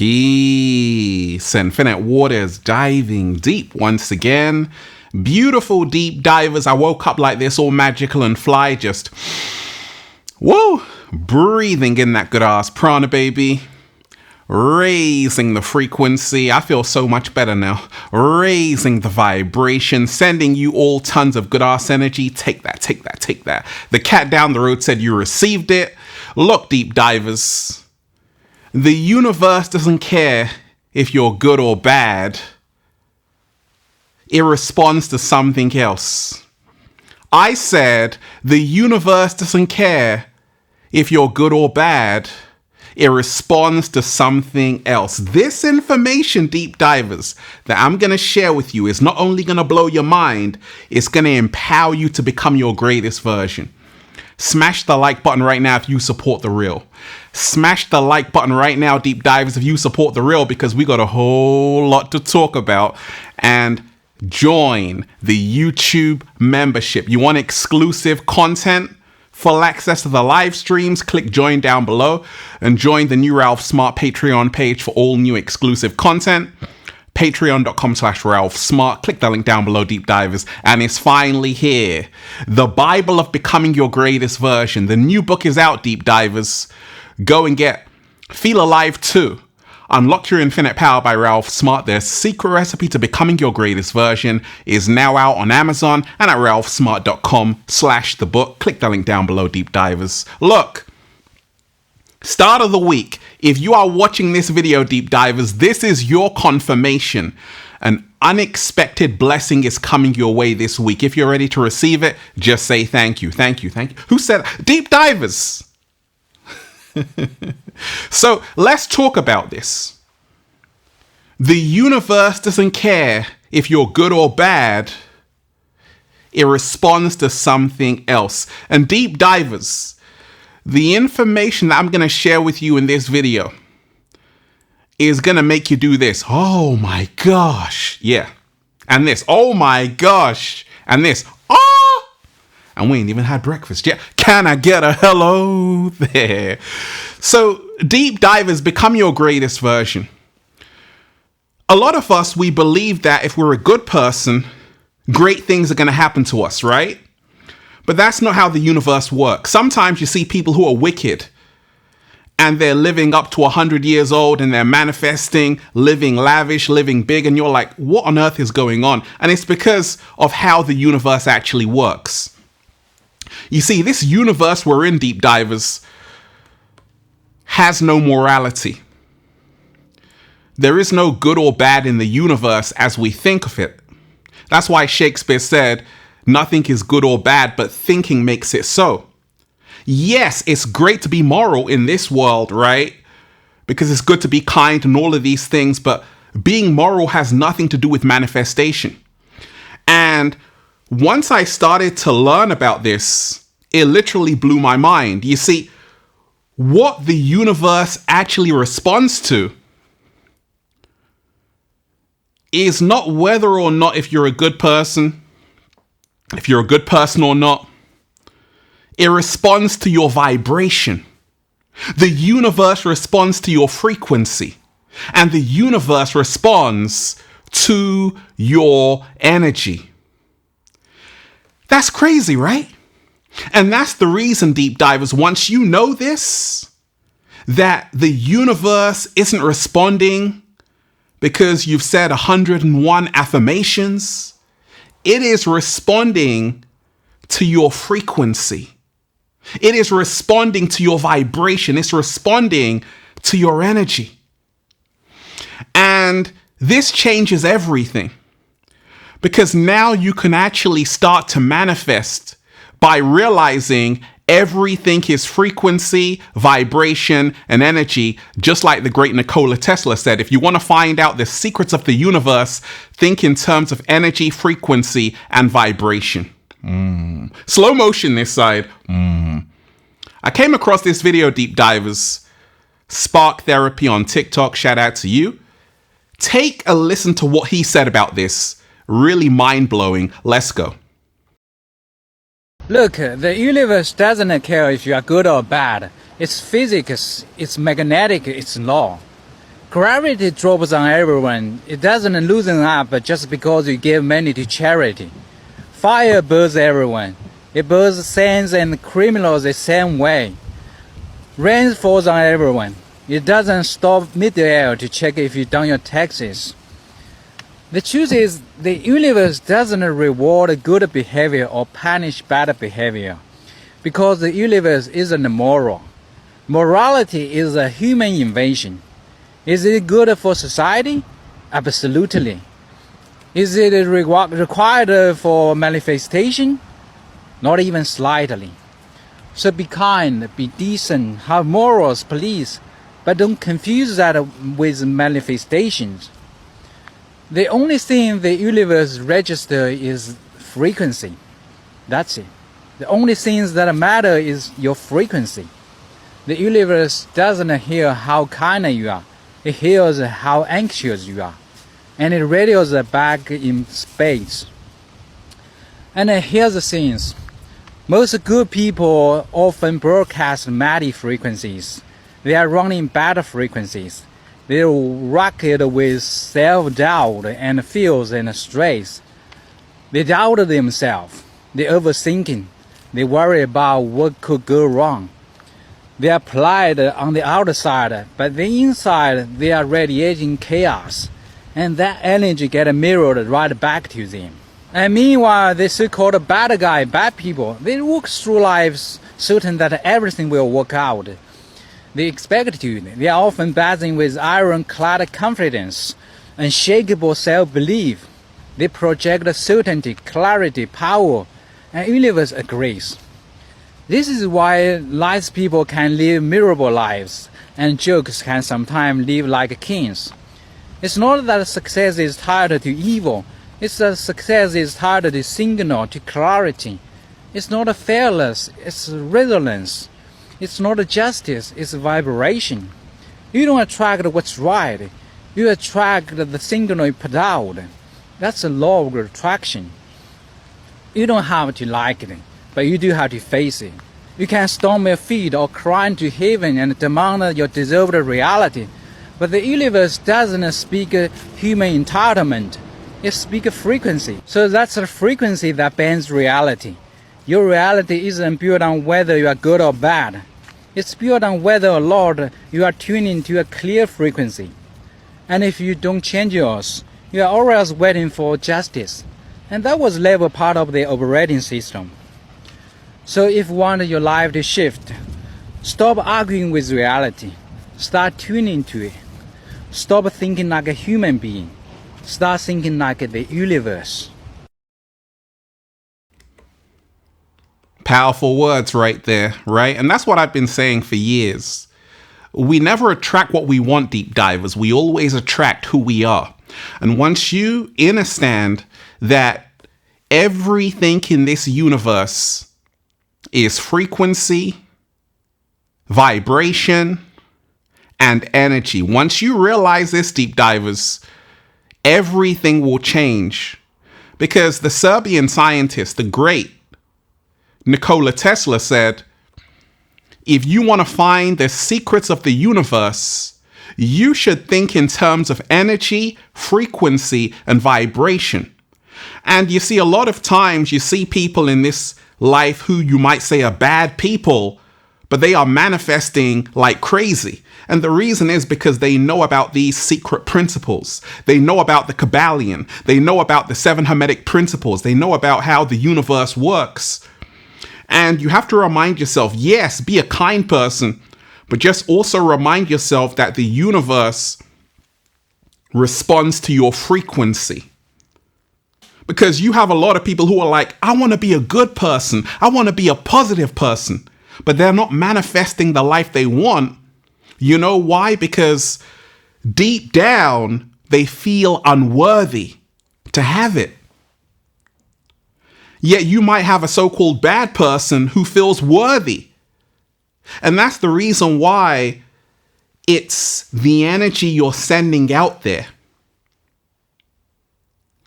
Peace. Infinite waters diving deep once again. Beautiful deep divers. I woke up like this, all magical and fly, just whoa, breathing in that good ass prana, baby. Raising the frequency. I feel so much better now. Raising the vibration, sending you all tons of good ass energy. Take that, take that, take that. The cat down the road said you received it. Look, deep divers, the universe doesn't care if you're good or bad. It responds to something else. I said the universe doesn't care if you're good or bad. It responds to something else. This information, deep divers, that I'm going to share with you is not only going to blow your mind, it's going to empower you to become your greatest version. Smash the like button right now if you support the real. Smash the like button right now, deep divers, if you support the real, because we got a whole lot to talk about. And join the YouTube membership. You want exclusive content? Full access to the live streams? Click join down below and join the new Ralph Smart Patreon page for all new exclusive content. Patreon.com/Ralph Smart. Click the link down below, deep divers. And it's finally here. The Bible of Becoming Your Greatest Version. The new book is out, deep divers. Go and get Feel Alive 2. Unlock Your Infinite Power by Ralph Smart. Their secret recipe to becoming your greatest version is now out on Amazon and at ralphsmart.com/the book. Click the link down below, deep divers. Look, start of the week. If you are watching this video, deep divers, this is your confirmation. An unexpected blessing is coming your way this week. If you're ready to receive it, just say thank you, thank you, thank you. Who said deep divers? So let's talk about this. The universe doesn't care if you're good or bad. It responds to something else. And deep divers, the information that I'm going to share with you in this video is going to make you do this. Oh my gosh. Yeah. And this. Oh my gosh. And this. Oh. And we ain't even had breakfast yet. Can I get a hello there? So, deep divers, become your greatest version. A lot of us, we believe that if we're a good person, great things are going to happen to us, right? But that's not how the universe works. Sometimes you see people who are wicked and they're living up to 100 years old and they're manifesting, living lavish, living big. And you're like, what on earth is going on? And it's because of how the universe actually works. You see, this universe we're in, deep divers, has no morality. There is no good or bad in the universe as we think of it. That's why Shakespeare said, nothing is good or bad, but thinking makes it so. Yes, it's great to be moral in this world, right? Because it's good to be kind and all of these things, but being moral has nothing to do with manifestation. And once I started to learn about this, it literally blew my mind. You see, what the universe actually responds to is not whether or not if you're a good person, or not. It responds to your vibration. The universe responds to your frequency. And the universe responds to your energy. That's crazy, right? And that's the reason, deep divers, once you know this, that the universe isn't responding because you've said 101 affirmations. It is responding to your frequency. It is responding to your vibration. It's responding to your energy. And this changes everything, because now you can actually start to manifest by realizing everything is frequency, vibration, and energy. Just like the great Nikola Tesla said, if you want to find out the secrets of the universe, think in terms of energy, frequency, and vibration. Slow motion this side. I came across this video, deep divers. Spark Therapy on TikTok. Shout out to you. Take a listen to what he said about this. Really mind-blowing. Let's go. Look, the universe doesn't care if you are good or bad. It's physics, it's magnetic, it's law. Gravity drops on everyone. It doesn't loosen up just because you give money to charity. Fire burns everyone. It burns saints and criminals the same way. Rain falls on everyone. It doesn't stop mid-air to check if you've done your taxes. The truth is, the universe doesn't reward good behavior or punish bad behavior, because the universe isn't moral. Morality is a human invention. Is it good for society? Absolutely. Is it required for manifestation? Not even slightly. So be kind, be decent, have morals, please, but don't confuse that with manifestations. The only thing the universe registers is frequency. That's it. The only things that matter is your frequency. The universe doesn't hear how kind you are. It hears how anxious you are. And it radios back in space. And here's the things. Most good people often broadcast muddy frequencies. They are running bad frequencies. They're racked with self-doubt and fears and stress. They doubt themselves. They're overthinking. They worry about what could go wrong. They are polite on the outside, but the inside they are radiating chaos. And that energy gets mirrored right back to them. And meanwhile, the so-called bad people, they walk through life certain that everything will work out. They expect to. They are often bathing with ironclad confidence, unshakable self-belief. They project certainty, clarity, power, and the universe agrees. This is why nice people can live miserable lives, and jerks can sometimes live like kings. It's not that success is tied to evil. It's that success is tied to signal, to clarity. It's not fairness, it's resonance. It's not justice, it's vibration. You don't attract what's right. You attract the signal you put out. That's the law of attraction. You don't have to like it, but you do have to face it. You can stomp your feet or cry to heaven and demand your deserved reality. But the universe doesn't speak human entitlement. It speaks frequency. So that's the frequency that bends reality. Your reality isn't built on whether you are good or bad. It's built on whether or not you are tuning to a clear frequency. And if you don't change yours, you are always waiting for justice. And that was never part of the operating system. So if you want your life to shift, stop arguing with reality. Start tuning to it. Stop thinking like a human being. Start thinking like the universe. Powerful words right there, right? And that's what I've been saying for years. We never attract what we want, deep divers. We always attract who we are. And once you understand that everything in this universe is frequency, vibration, and energy. Once you realize this, deep divers, everything will change. Because the Serbian scientist, the great Nikola Tesla, said, if you want to find the secrets of the universe, you should think in terms of energy, frequency, and vibration. And you see, a lot of times you see people in this life who you might say are bad people, but they are manifesting like crazy. And the reason is because they know about these secret principles. They know about the Kabbalion. They know about the 7 Hermetic principles. They know about how the universe works. And you have to remind yourself, yes, be a kind person, but just also remind yourself that the universe responds to your frequency. Because you have a lot of people who are like, I want to be a good person. I want to be a positive person. But they're not manifesting the life they want. You know why? Because deep down, they feel unworthy to have it. Yet you might have a so-called bad person who feels worthy. And that's the reason why it's the energy you're sending out there.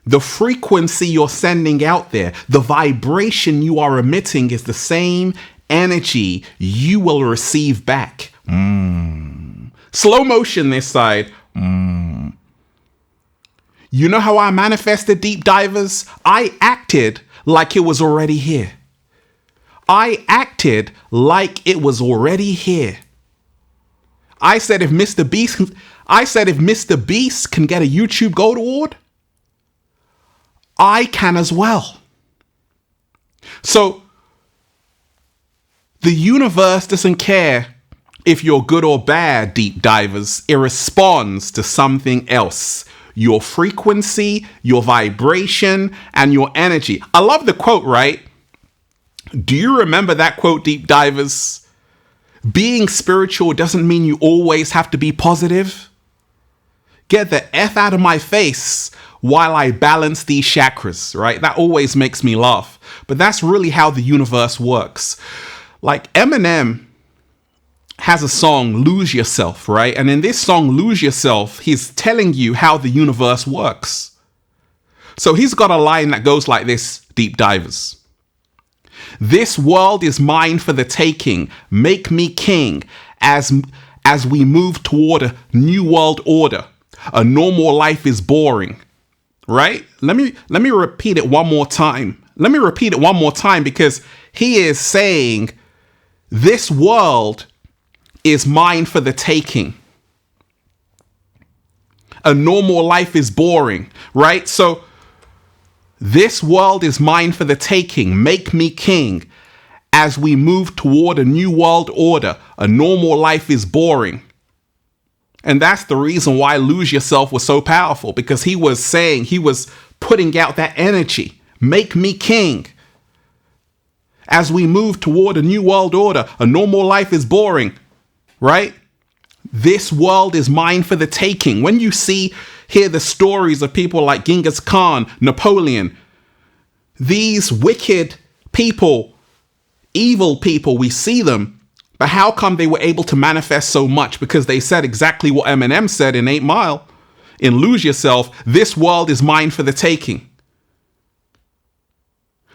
The frequency you're sending out there, the vibration you are emitting is the same energy you will receive back. Slow motion this side. You know how I manifested, deep divers? I acted like it was already here. I acted like it was already here. I said if Mr. Beast can get a YouTube Gold Award, I can as well. So the universe doesn't care if you're good or bad, deep divers. It responds to something else. Your frequency, your vibration, and your energy. I love the quote, right? Do you remember that quote, deep divers? Being spiritual doesn't mean you always have to be positive. Get the F out of my face while I balance these chakras, right? That always makes me laugh. But that's really how the universe works. Like Eminem has a song, Lose Yourself, right? And in this song, Lose Yourself, he's telling you how the universe works. So he's got a line that goes like this, deep divers. This world is mine for the taking. Make me king as we move toward a new world order. A normal life is boring, right? Let me repeat it one more time. Let me repeat it one more time because he is saying this world is mine for the taking. A normal life is boring, right? So this world is mine for the taking. Make me king as we move toward a new world order. A normal life is boring. And that's the reason why Lose Yourself was so powerful, because he was putting out that energy. Make me king. As we move toward a new world order, a normal life is boring, right? This world is mine for the taking. When you hear the stories of people like Genghis Khan, Napoleon, these wicked people, evil people, we see them. But how come they were able to manifest so much? Because they said exactly what Eminem said in 8 Mile, in Lose Yourself, this world is mine for the taking.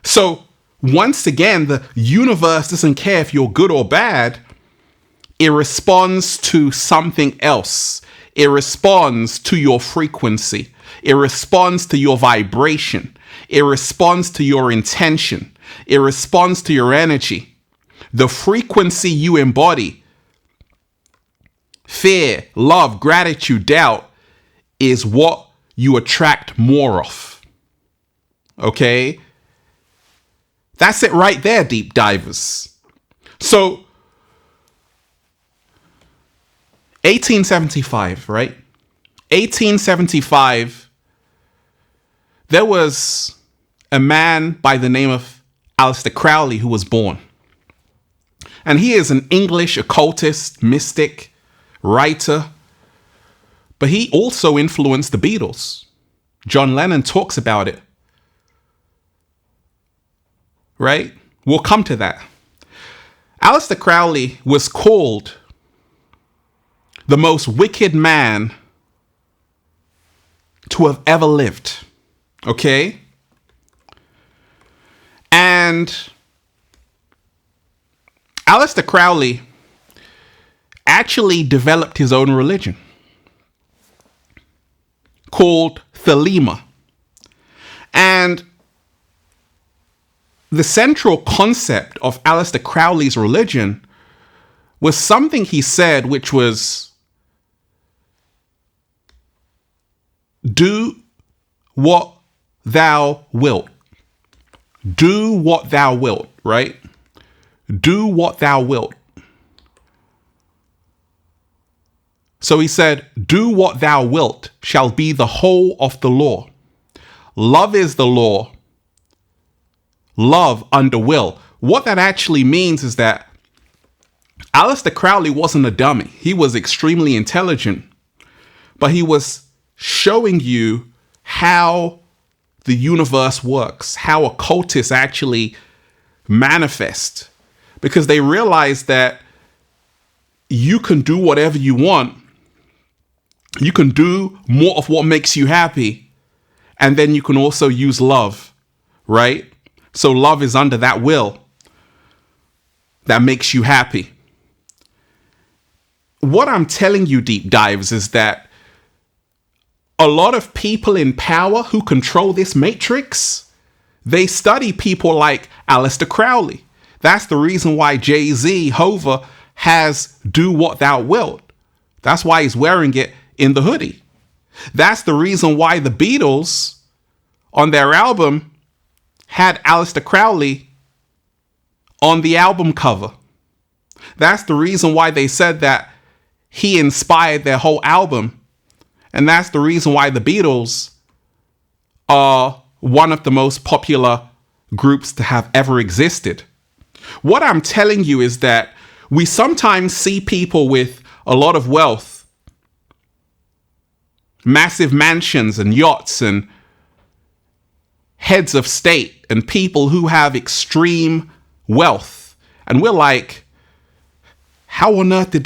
So once again, the universe doesn't care if you're good or bad. It responds to something else. It responds to your frequency. It responds to your vibration. It responds to your intention. It responds to your energy. The frequency you embody, fear, love, gratitude, doubt, is what you attract more of. Okay? That's it right there, deep divers. So 1875, right? 1875, there was a man by the name of Aleister Crowley who was born. And he is an English occultist, mystic, writer. But he also influenced the Beatles. John Lennon talks about it. Right? We'll come to that. Aleister Crowley was called the most wicked man to have ever lived. Okay? And Aleister Crowley actually developed his own religion called Thelema. And the central concept of Aleister Crowley's religion was something he said, which was, do what thou wilt. Do what thou wilt, right? Do what thou wilt. So he said, do what thou wilt shall be the whole of the law. Love is the law. Love under will. What that actually means is that Aleister Crowley wasn't a dummy. He was extremely intelligent, but he was showing you how the universe works, how occultists actually manifest, because they realize that you can do whatever you want. You can do more of what makes you happy. And then you can also use love, right? So love is under that will that makes you happy. What I'm telling you, deep dives, is that a lot of people in power who control this matrix, they study people like Aleister Crowley. That's the reason why Jay-Z, Hova, has Do What Thou Wilt. That's why he's wearing it in the hoodie. That's the reason why the Beatles, on their album, had Aleister Crowley on the album cover. That's the reason why they said that he inspired their whole album. And that's the reason why the Beatles are one of the most popular groups to have ever existed. What I'm telling you is that we sometimes see people with a lot of wealth, massive mansions and yachts and heads of state and people who have extreme wealth. And we're like, how on earth did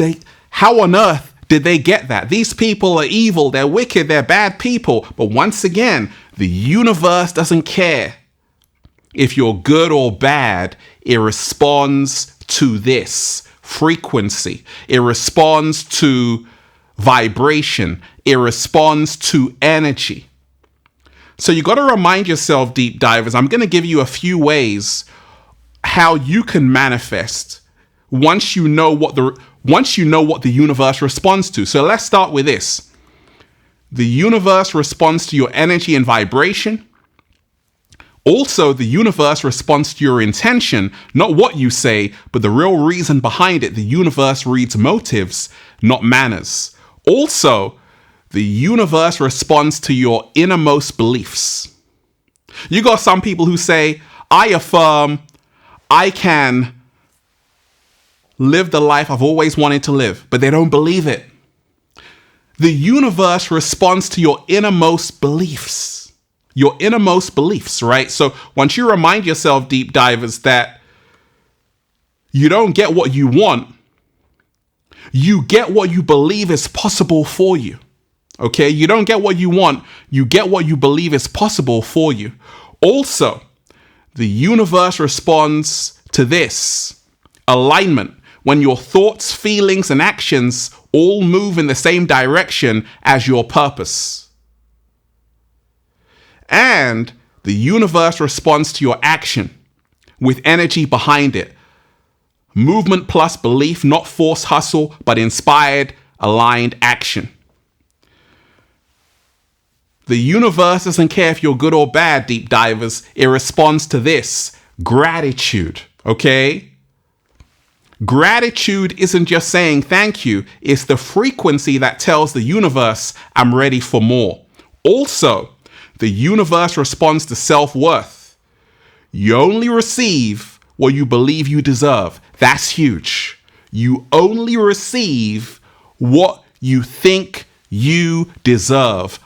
they get that? These people are evil, they're wicked, they're bad people. But once again, the universe doesn't care if you're good or bad. It responds to this frequency. It responds to vibration. It responds to energy. So you got to remind yourself, deep divers, I'm going to give you a few ways how you can manifest once you know what the universe responds to. So let's start with this. The universe responds to your energy and vibration. Also, the universe responds to your intention, not what you say, but the real reason behind it. The universe reads motives, not manners. Also, the universe responds to your innermost beliefs. You got some people who say, I affirm I can live the life I've always wanted to live, but they don't believe it. The universe responds to your innermost beliefs. Your innermost beliefs, right? So once you remind yourself, deep divers, that you don't get what you want, you get what you believe is possible for you. Okay? You don't get what you want, you get what you believe is possible for you. Also, the universe responds to this alignment. When your thoughts, feelings, and actions all move in the same direction as your purpose. And the universe responds to your action with energy behind it. Movement plus belief, not forced hustle, but inspired, aligned action. The universe doesn't care if you're good or bad, deep divers. It responds to this gratitude, okay? Gratitude isn't just saying thank you. It's the frequency that tells the universe, I'm ready for more. Also, the universe responds to self-worth. You only receive what you believe you deserve. That's huge. You only receive what you think you deserve.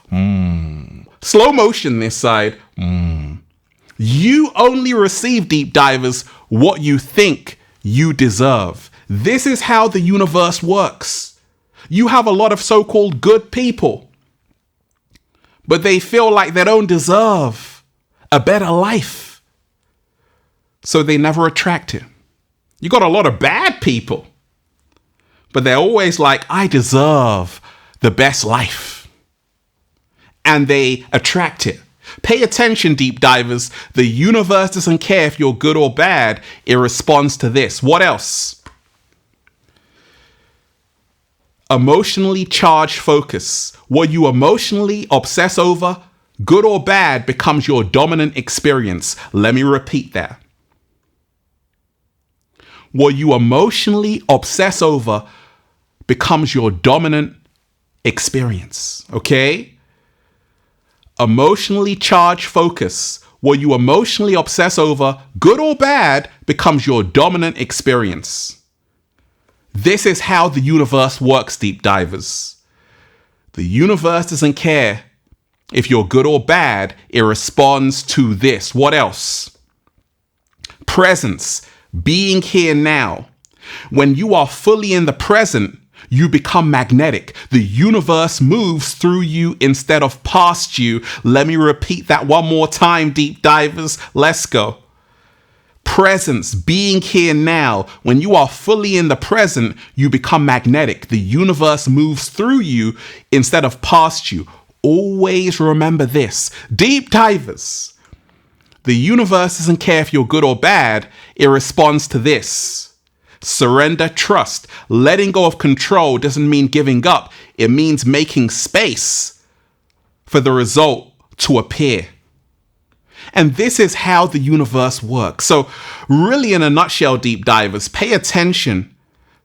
Slow motion this side. You only receive, deep divers, what you think you deserve. This is how the universe works. You have a lot of so-called good people, but they feel like they don't deserve a better life, so they never attract it. You got a lot of bad people, but they're always like, I deserve the best life, and they attract it. Pay attention, deep divers. The universe doesn't care if you're good or bad. It responds to this. What else? Emotionally charged focus. What you emotionally obsess over, good or bad, becomes your dominant experience. Let me repeat that. What you emotionally obsess over becomes your dominant experience. Okay? Emotionally charged focus. What you emotionally obsess over, good or bad, becomes your dominant experience. This is how the universe works, deep divers. The universe doesn't care if you're good or bad. It responds to this. What else? Presence. Being here now. When you are fully in the present, you become magnetic. The universe moves through you instead of past you. Let me repeat that one more time, deep divers. Let's go. Presence, being here now. When you are fully in the present, you become magnetic. The universe moves through you instead of past you. always remember this. Deep divers, the universe doesn't care if you're good or bad. It responds to this. Surrender, trust. Letting go of control doesn't mean giving up. It means making space for the result to appear. And this is how the universe works. So really, in a nutshell, deep divers, pay attention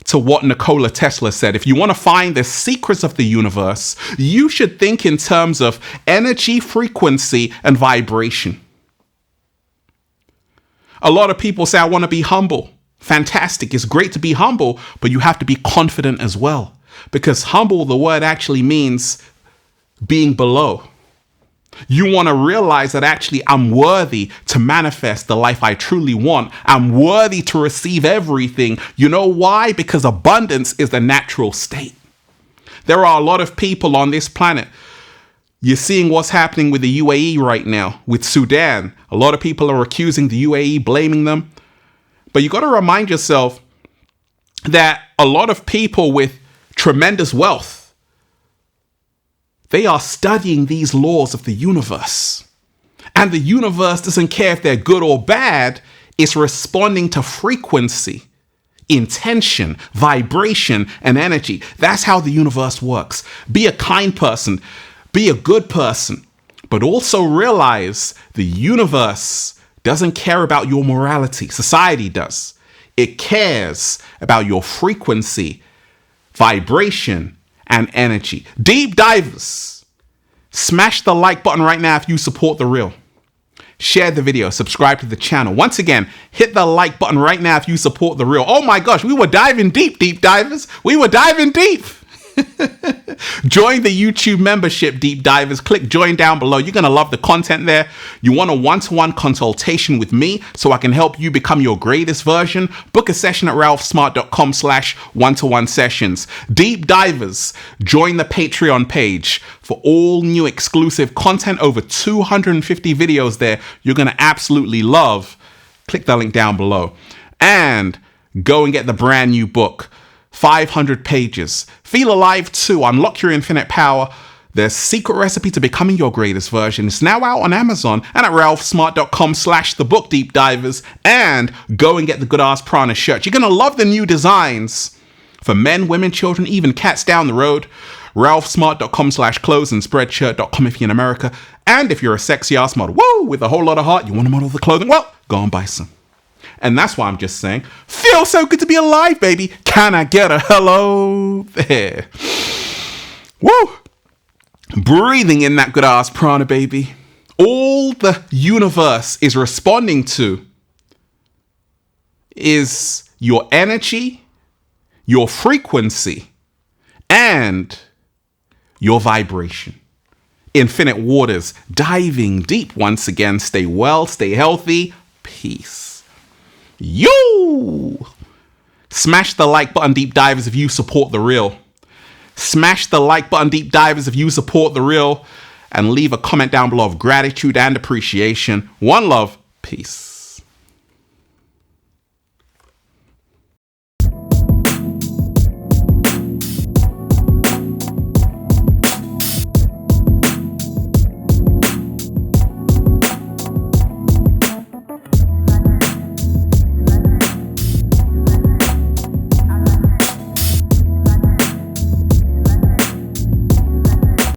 to what Nikola Tesla said. If you want to find the secrets of the universe, you should think in terms of energy, frequency, and vibration. A lot of people say, I want to be humble. Fantastic. It's great to be humble, but you have to be confident as well. Because humble, the word actually means being below. You want to realize that actually I'm worthy to manifest the life I truly want. I'm worthy to receive everything. You know why? Because abundance is the natural state. There are a lot of people on this planet. You're seeing what's happening with the UAE right now, with Sudan. A lot of people are accusing the UAE, blaming them. But you got to remind yourself that a lot of people with tremendous wealth, they are studying these laws of the universe. And the universe doesn't care if they're good or bad. It's responding to frequency, intention, vibration, and energy. That's how the universe works. Be a kind person. Be a good person. But also realize the universe doesn't care about your morality. Society does. It cares about your frequency, vibration, and energy. Deep divers, smash the like button right now if you support the real. Share the video, subscribe to the channel. Once again, hit the like button right now if you support the real. Oh my gosh, we were diving deep, deep divers. We were diving deep. Join the YouTube membership, deep divers. Click join down below. You're going to love the content there. You want a one-to-one consultation with me so I can help you become your greatest version? Book a session at ralphsmart.com/one-to-one sessions. Deep divers, join the Patreon page for all new exclusive content. Over 250 videos there you're going to absolutely love. Click the link down below. And go and get the brand new book. 500 pages. Feel alive too. Unlock your infinite power. The secret recipe to becoming your greatest version is now out on Amazon and at ralphsmart.com/thebook, deep divers. And go and get the Good Ass Prana shirt. You're going to love the new designs for men, women, children, even cats down the road. ralphsmart.com/clothes and spreadshirt.com if you're in America. And if you're a sexy ass model, whoa, with a whole lot of heart, you want to model the clothing, well, go and buy some. And that's why I'm just saying, feels so good to be alive, baby. Can I get a hello there? Woo! Breathing in that good ass prana, baby. All the universe is responding to is your energy, your frequency, and your vibration. Infinite waters, diving deep once again. Stay well, stay healthy. Peace. You smash the like button, deep divers, if you support the real. Smash the like button, deep divers, if you support the real, and leave a comment down below of gratitude and appreciation. One love. Peace.